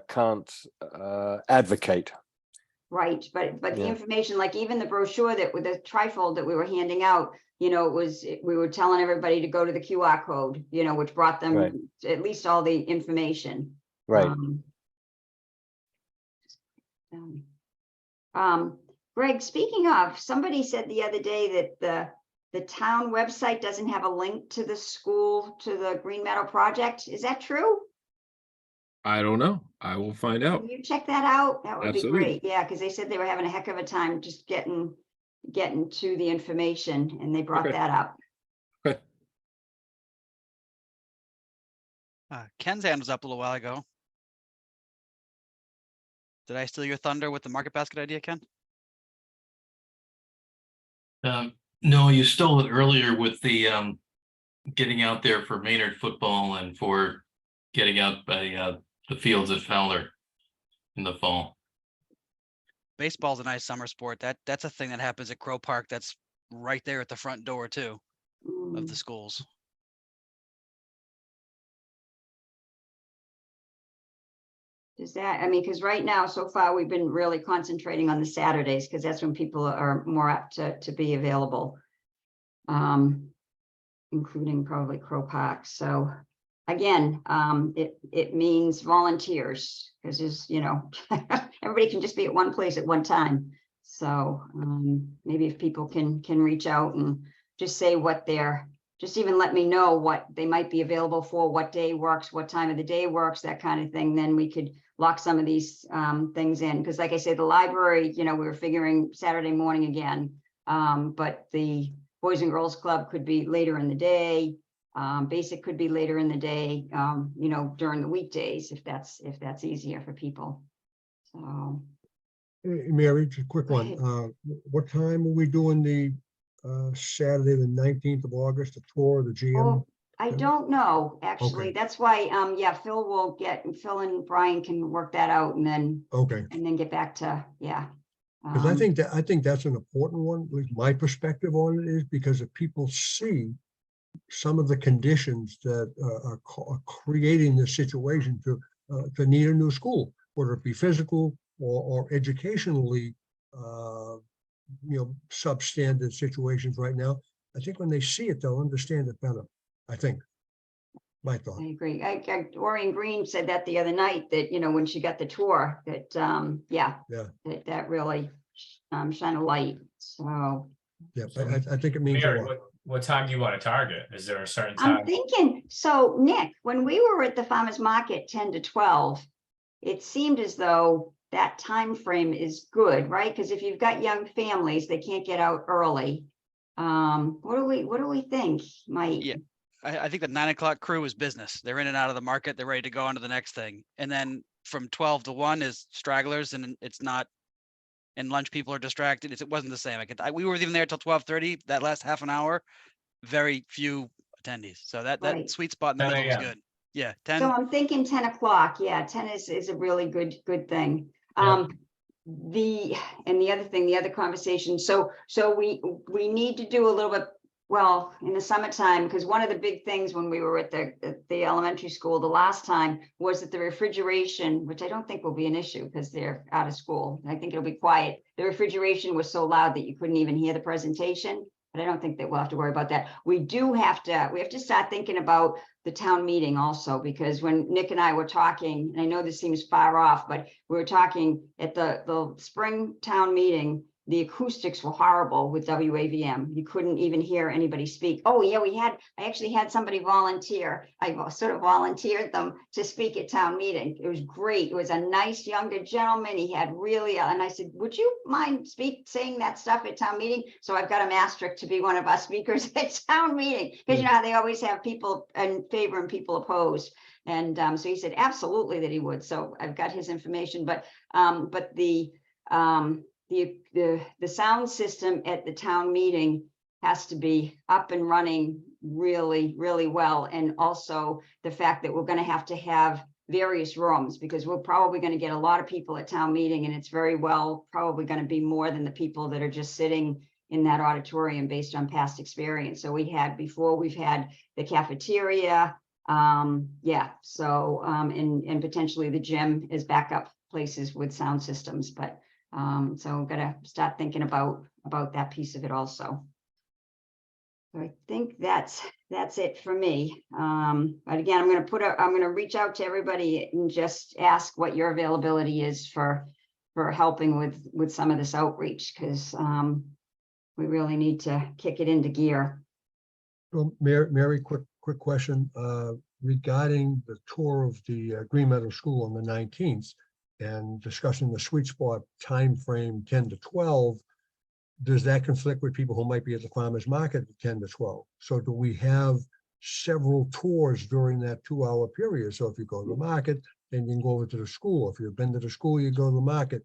Speaker 9: can't advocate.
Speaker 1: Right, but the
Speaker 9: Yeah.
Speaker 1: information, like even the brochure that with the trifold that we were handing out, you know, we were telling everybody to go to the QR code, you know, which brought them
Speaker 9: Right.
Speaker 1: at least all the information.
Speaker 9: Right.
Speaker 1: Greg, speaking of, somebody said the other day that the town website doesn't have a link to the school, to the Green Meadow project. Is that true?
Speaker 10: I don't know. I will find out.
Speaker 1: Can you check that out? That would
Speaker 10: Absolutely.
Speaker 1: be great. Yeah, because they said they were having a heck of a time just getting to the information, and they brought
Speaker 10: Okay.
Speaker 1: that up.
Speaker 10: Okay.
Speaker 6: Ken's hand was up a little while ago. Did I steal your thunder with the market basket idea, Ken?
Speaker 11: No, you stole it earlier with the getting out there for Maynard football and for getting out by the fields at Fowler in the fall.
Speaker 6: Baseball's a nice summer sport. That's a thing that happens at Crow Park. That's right there at the front door too of the schools.
Speaker 1: Does that, I mean, because right now, so far, we've been really concentrating on the Saturdays, because that's when people are more apt to be available. Including probably Crow Park. So again, it means volunteers, because there's, you know, everybody can just be at one place at one time. So maybe if people can reach out and just say what they're, just even let me know what they might be available for, what day works, what time of the day works, that kind of thing. Then we could lock some of these things in. Because like I said, the library, you know, we were figuring Saturday morning again, but the Boys and Girls Club could be later in the day. Basic could be later in the day, you know, during the weekdays, if that's easier for people. So.
Speaker 2: Hey, Mary, just a quick
Speaker 1: Go
Speaker 2: one.
Speaker 1: ahead.
Speaker 2: What time are we doing the Saturday, the 19th of August, a tour of the GM?
Speaker 1: Oh, I
Speaker 2: Okay.
Speaker 1: don't know, actually.
Speaker 2: Okay.
Speaker 1: That's why, yeah, Phil and Brian can work that out and then
Speaker 2: Okay,
Speaker 1: get back to, yeah.
Speaker 2: because I think that's an important one. At least my perspective on it is because if people see some of the conditions that are creating the situation to need a new school, whether it be physical or educationally, you know, substandard situations right now. I think when they see it, they'll understand it better. I think. My thought.
Speaker 1: I agree. Orion Green said that the other night, that, you know, when she got the tour, that, yeah. That really shine a light. So.
Speaker 2: Yeah, I think it means a
Speaker 7: Mary,
Speaker 2: lot.
Speaker 7: what time do you want to target? Is there a certain
Speaker 1: I'm
Speaker 7: time?
Speaker 1: thinking, so Nick, when we were at the farmer's market 10 to 12, it seemed as though that time frame is good, right? Because if you've got young families, they can't get out early. What do we think, Mike?
Speaker 6: Yeah. I think the 9 o'clock crew is business. They're in and out of the market. They're ready to go on to the next thing. And then from 12 to 1 is stragglers, and it's not, and lunch people are distracted. It wasn't the same. We were even there till 12:30. That last half an hour, very few attendees. So that
Speaker 1: Right.
Speaker 6: sweet spot in the
Speaker 7: 10
Speaker 6: middle was
Speaker 7: a.m.
Speaker 6: good. Yeah, 10.
Speaker 1: So I'm thinking 10 o'clock. Yeah, 10 is a really good thing.
Speaker 7: Yep.
Speaker 1: The other conversation. So we need to do a little bit, well, in the summertime, because one of the big things when we were at the elementary school the last time was that the refrigeration, which I don't think will be an issue because they're out of school. I think it'll be quiet. The refrigeration was so loud that you couldn't even hear the presentation. But I don't think that we'll have to worry about that. We have to start thinking about the town meeting also, because when Nick and I were talking, and I know this seems far off, but we were talking at the spring town meeting, the acoustics were horrible with WAVM. You couldn't even hear anybody speak. Oh yeah, I actually had somebody volunteer. I sort of volunteered them to speak at town meeting. It was great. It was a nice younger gentleman. He had really, and I said, would you mind saying that stuff at town meeting? So I've got him asterisk to be one of our speakers at town meeting, because you know how they always have people in favor and people opposed. And so he said absolutely that he would. So I've got his information, but the sound system at the town meeting has to be up and running really, really well. And also the fact that we're going to have various rooms, because we're probably going to get a lot of people at town meeting, and it's very well probably going to be more than the people that are just sitting in that auditorium based on past experience. So we've had the cafeteria, yeah, so, and potentially the gym is backup places with sound systems, but, so we've got to start thinking about that piece of it also. So I think that's it for me. But again, I'm going to reach out to everybody and just ask what your availability is for helping with some of this outreach, because, we really need to kick it into gear.
Speaker 2: Well, Mary, quick question, regarding the tour of the Green Meadow School on the 19th and discussing the sweet spot time frame 10 to 12. Does that conflict with people who might be at the farmer's market at 10 to 12? So do we have several tours during that 2-hour period? So if you go to the market, then you can go over to the school. If you've been to the school, you go to the market.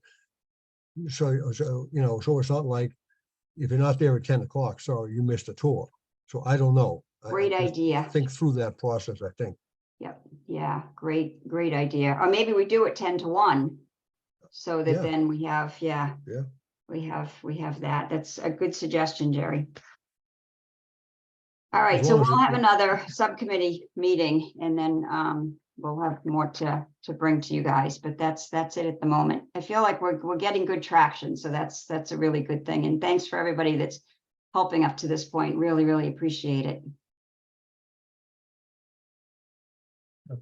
Speaker 2: So you know, so it's not like if you're not there at 10 o'clock, sorry, you missed a tour. So I don't know.
Speaker 1: Great idea.
Speaker 2: Think through that process, I think.
Speaker 1: Yep. Yeah. Great idea. Or maybe we do it 10 to 1. So that
Speaker 2: Yeah.
Speaker 1: then we have, yeah.
Speaker 2: Yeah.
Speaker 1: We have that. That's a good suggestion, Jerry. All right,
Speaker 2: As
Speaker 1: so
Speaker 2: long as
Speaker 1: we'll
Speaker 2: it-
Speaker 1: have another subcommittee meeting, and then we'll have more to bring to you guys, but that's it at the moment. I feel like we're getting good traction, so that's a really good thing. And thanks for everybody that's helping up to this point. Really appreciate it.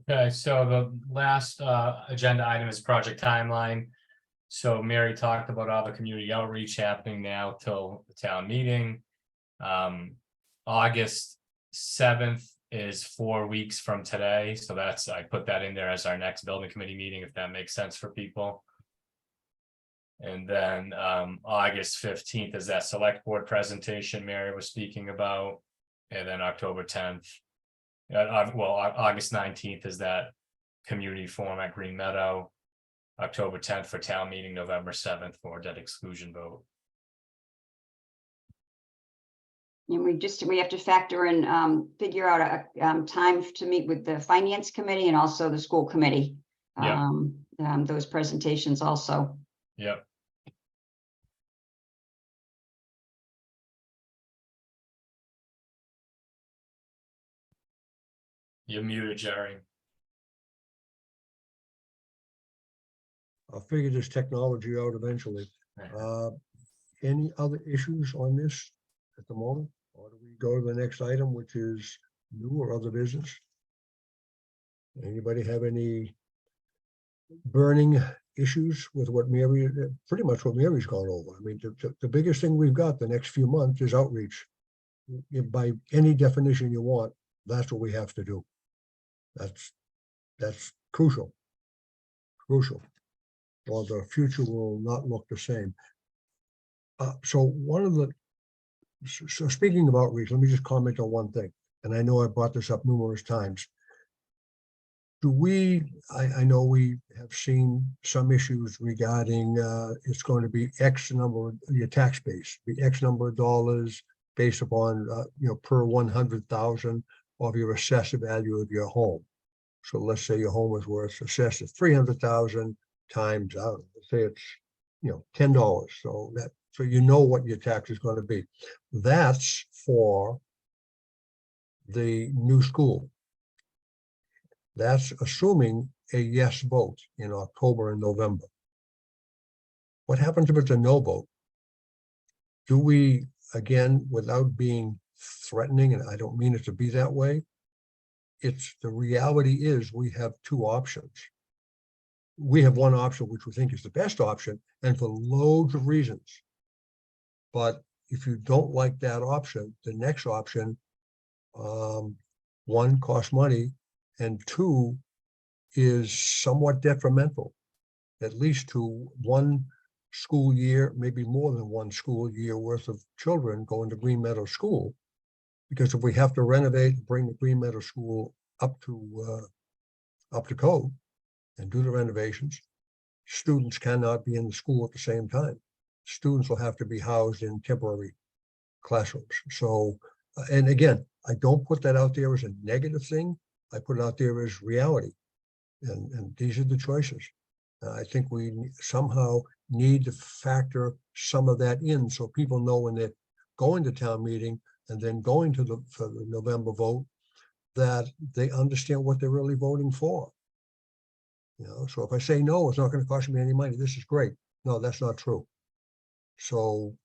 Speaker 7: Okay, so the last agenda item is project timeline. So Mary talked about all the community outreach happening now till the town meeting. August 7th is 4 weeks from today, so I put that in there as our next building committee meeting, if that makes sense for people. And then August 15th is that select board presentation Mary was speaking about, and then October 10th. August 19th is that community forum at Green Meadow. October 10th for town meeting, November 7th for debt exclusion vote.
Speaker 1: And we have to factor in, figure out a time to meet with the finance committee and also the school committee.
Speaker 7: Yeah.
Speaker 1: Those presentations also.
Speaker 7: Yep. You're muted, Jerry.
Speaker 2: I'll figure this technology out eventually. Any other issues on this at the moment? Or do we go to the next item, which is new or other business? Anybody have any burning issues with what Mary, pretty much what Mary's gone over? I mean, the biggest thing we've got the next few months is outreach. By any definition you want, that's what we have to do. That's crucial. Or the future will not look the same. So speaking of outreach, let me just comment on one thing. And I know I brought this up numerous times. I know we have seen some issues regarding it's going to be X number of your tax base, be X number of dollars based upon, per 100,000 of your assessed value of your home. So let's say your home is worth assessed at 300,000 times, let's say it's, $10. So you know what your tax is going to be. That's for the new school. That's assuming a yes vote in October and November. What happens if it's a no vote? Do we, again, without being threatening, and I don't mean it to be that way, the reality is we have two options. We have one option, which we think is the best option, and for loads of reasons. But if you don't like that option, the next option, one, costs money, and two, is somewhat detrimental, at least to one school year, maybe more than one school year worth of children going to Green Meadow School. Because if we have to renovate, bring the Green Meadow School up to code and do the renovations, students cannot be in the school at the same time. Students will have to be housed in temporary classrooms. So, and again, I don't put that out there as a negative thing. I put it out there as reality. And these are the choices. I think we somehow need to factor some of that in so people know when they're going to town meeting and then going to for the November vote, that they understand what they're really voting for. So if I say no, it's not going to cost me any money. This is great. No, that's not true. So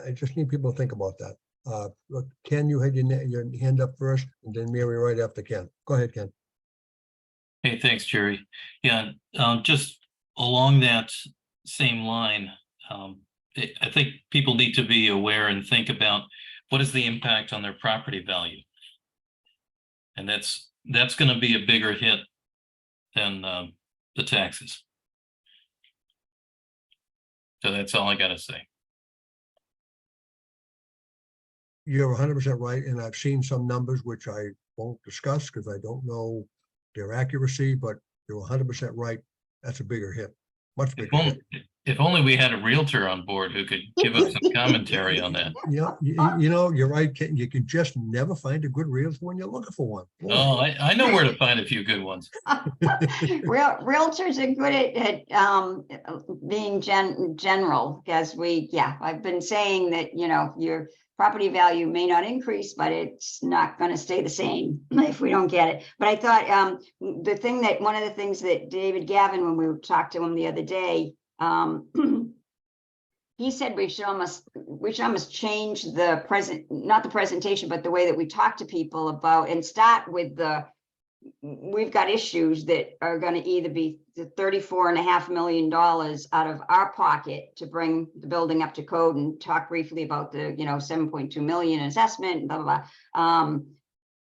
Speaker 2: I just need people to think about that. Look, Ken, you had your hand up first, and then Mary right after Ken. Go ahead, Ken.
Speaker 11: Hey, thanks, Jerry. Yeah, just along that same line, I think people need to be aware and think about what is the impact on their property value. And that's going to be a bigger hit than the taxes. So that's all I got to say.
Speaker 2: You're 100% right, and I've seen some numbers which I won't discuss because I don't know their accuracy, but you're 100% right. That's a bigger hit, much bigger hit.
Speaker 11: If only we had a realtor on board who could give us some commentary on that.
Speaker 2: Yeah, you're right, Ken. You can just never find a good realtor when you're looking for one. Boy.
Speaker 11: Oh, I know where to find a few good ones.
Speaker 1: Realtors are good at being general, because I've been saying that, your property value may not increase, but it's not going to stay the same if we don't get it. But I thought one of the things that David Gavin, when we talked to him the other day, he said we should almost change not the presentation, but the way that we talk to people about, and start with we've got issues that are going to either be the $34.5 million out of our pocket to bring the building up to code, and talk briefly about the, 7.2 million assessment and blah, blah, blah.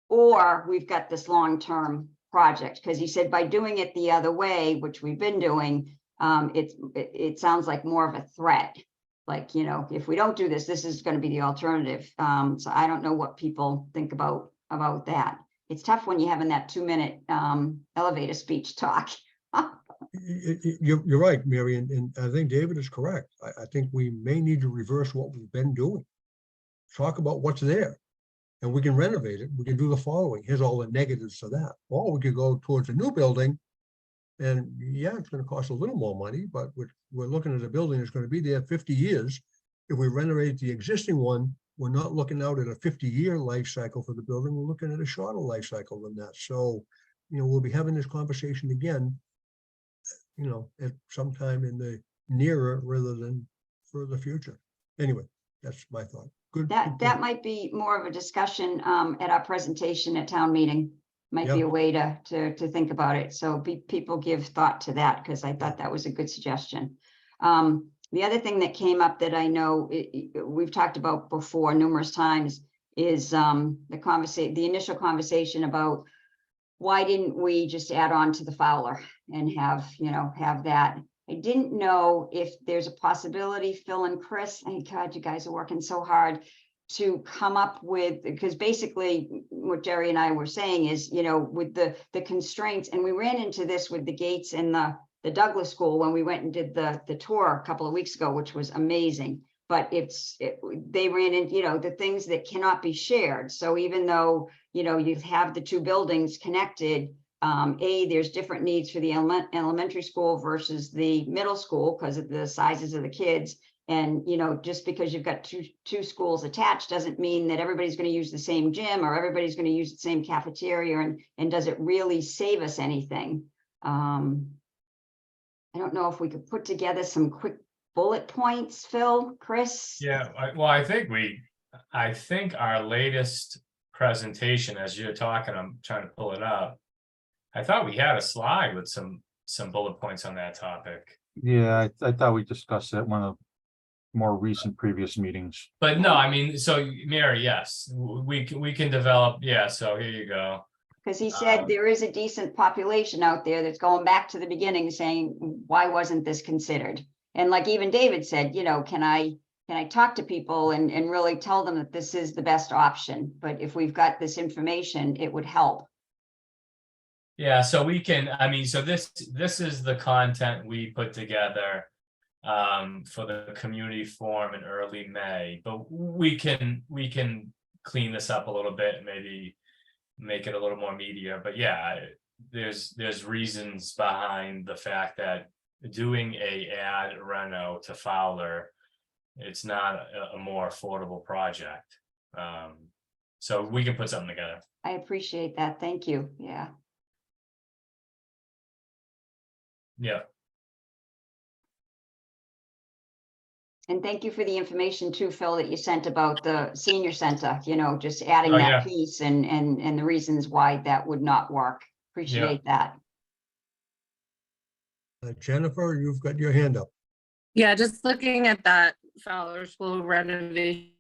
Speaker 1: Or we've got this long-term project, because he said by doing it the other way, which we've been doing, it sounds like more of a threat. Like, if we don't do this, this is going to be the alternative. So I don't know what people think about that. It's tough when you're having that 2-minute elevator speech talk.
Speaker 2: You're right, Mary, and I think David is correct. I think we may need to reverse what we've been doing. Talk about what's there, and we can renovate it. We can do the following. Here's all the negatives to that. Or we could go towards a new building, and it's going to cost a little more money, but we're looking at a building that's going to be there 50 years. If we renovate the existing one, we're not looking out at a 50-year life cycle for the building. We're looking at a shorter life cycle than that. So, we'll be having this conversation again, at some time in the nearer rather than further future. Anyway, that's my thought. Good.
Speaker 1: That might be more of a discussion at our presentation at town meeting. Might be a way to think about it. So people give thought to that, because I thought that was a good suggestion. The other thing that came up that I know we've talked about before numerous times is the initial conversation about why didn't we just add on to the Fowler and have that. I didn't know if there's a possibility, Phil and Chris, thank God you guys are working so hard to come up with, because basically what Jerry and I were saying is, with the constraints, and we ran into this with the Gates and the Douglas School when we went and did the tour a couple of weeks ago, which was amazing. But they ran into, the things that cannot be shared. So even though, you have the two buildings connected, there's different needs for the elementary school versus the middle school because of the sizes of the kids. And, just because you've got two schools attached doesn't mean that everybody's going to use the same gym or everybody's going to use the same cafeteria. And does it really save us anything? I don't know if we could put together some quick bullet points, Phil, Chris.
Speaker 7: Yeah, I think our latest presentation, as you're talking, I'm trying to pull it up. I thought we had a slide with some bullet points on that topic.
Speaker 12: Yeah, I thought we discussed that one of more recent previous meetings.
Speaker 7: But no, I mean, so Mary, yes, we can develop. Yeah, so here you go.
Speaker 1: Because he said there is a decent population out there that's going back to the beginning saying, why wasn't this considered? And like even David said, can I talk to people and really tell them that this is the best option? But if we've got this information, it would help.
Speaker 7: Yeah, so we can, so this is the content we put together for the community forum in early May, but we can clean this up a little bit and maybe make it a little more meatier. But yeah, there's reasons behind the fact that doing a ad reno to Fowler, it's not a more affordable project. So we can put something together.
Speaker 1: I appreciate that. Thank you. Yeah.
Speaker 7: Yeah,
Speaker 1: And thank you for the information too, Phil, that you sent about the senior center, just adding
Speaker 7: Oh,
Speaker 1: that
Speaker 7: yeah.
Speaker 1: piece and the reasons why that would not work. Appreciate that.
Speaker 2: Jennifer, you've got your hand up.
Speaker 13: Yeah, just looking at that Fowler School renovation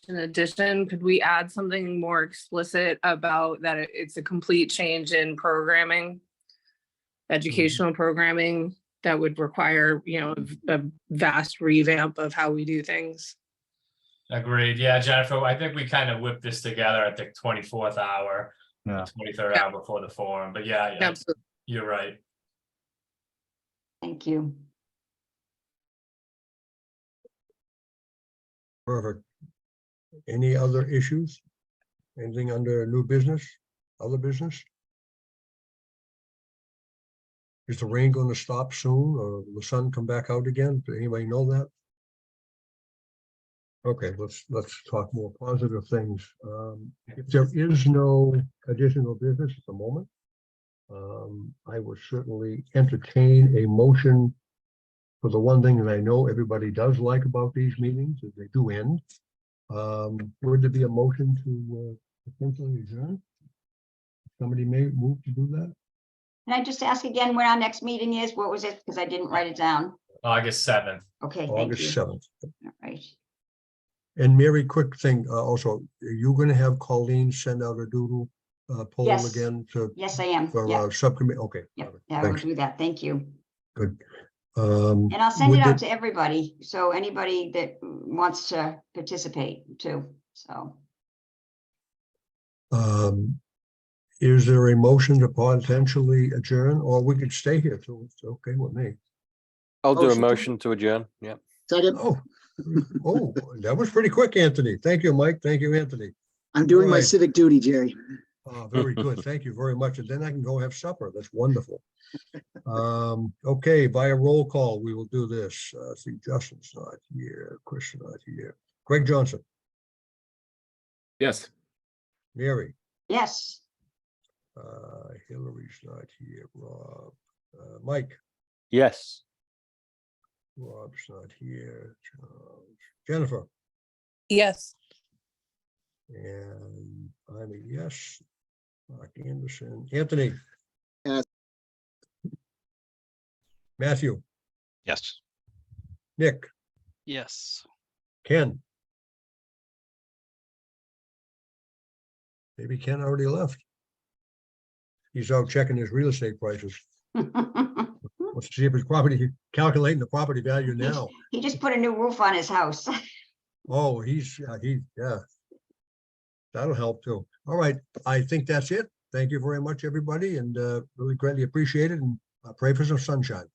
Speaker 13: addition, could we add something more explicit about that it's a complete change in programming, educational programming that would require, a vast revamp of how we do things?
Speaker 7: agreed. Yeah, Jennifer, I think we kind of whipped this together at the 24th hour,
Speaker 12: Yeah.
Speaker 7: 23rd hour before the forum, but yeah,
Speaker 13: Absolutely.
Speaker 7: you're right.
Speaker 1: Thank you.
Speaker 2: Perfect. Any other issues? Anything under new business, other business? Is the rain going to stop soon or will the sun come back out again? Does anybody know that? Okay, let's talk more positive things. If there is no additional business at the moment, I would certainly entertain a motion for the one thing that I know everybody does like about these meetings is they do end. Would there be a motion to potentially adjourn? Somebody may move to do that?
Speaker 1: Can I just ask again when our next meeting is? What was it? Because I didn't write it down.
Speaker 7: August 7th.
Speaker 1: Okay, thank you.
Speaker 2: August 7th.
Speaker 1: All right.
Speaker 2: And Mary, quick thing, also, are you gonna have Colleen send out a doodle poll
Speaker 1: Yes.
Speaker 2: again to
Speaker 1: Yes, I am.
Speaker 2: for
Speaker 1: Yeah,
Speaker 2: subcommittee? Okay.
Speaker 1: yeah,
Speaker 2: perfect.
Speaker 1: I will
Speaker 2: Thanks.
Speaker 1: do that. Thank you.
Speaker 2: Good.
Speaker 1: And I'll send
Speaker 2: would
Speaker 1: it out
Speaker 2: the-
Speaker 1: to everybody. So anybody that wants to participate too. So
Speaker 2: Is there a motion to potentially adjourn, or we could stay here too? It's okay with me.
Speaker 9: I'll do a
Speaker 5: Motion to-
Speaker 9: motion to adjourn. Yeah.
Speaker 5: Second,
Speaker 2: Oh, oh, that was pretty quick, Anthony. Thank you, Mike. Thank you, Anthony.
Speaker 5: I'm doing my
Speaker 2: Right.
Speaker 5: civic duty, Jerry.
Speaker 2: Very good. Thank you very much. And then I can go have supper. That's wonderful. Okay, by a roll call, we will do this. See, Justin's not here, Chris not here. Greg Johnson,
Speaker 10: Yes.
Speaker 2: Mary,
Speaker 1: yes.
Speaker 2: Hillary's not here, Rob, Mike,
Speaker 9: Yes.
Speaker 2: Rob's not here, Charles, Jennifer,
Speaker 13: Yes.
Speaker 2: and I'm a yes. Mark Anderson, Anthony.
Speaker 5: Yes.
Speaker 2: Matthew,
Speaker 3: Yes.
Speaker 2: Nick,
Speaker 6: Yes.
Speaker 2: Ken. Maybe Ken already left. He's out checking his real estate prices. Let's see if his property, calculating the property value now.
Speaker 1: He just put a new roof on his house.
Speaker 2: Oh, yeah. That'll help too. All right, I think that's it. Thank you very much, everybody, and really greatly appreciate it, and pray for some sunshine.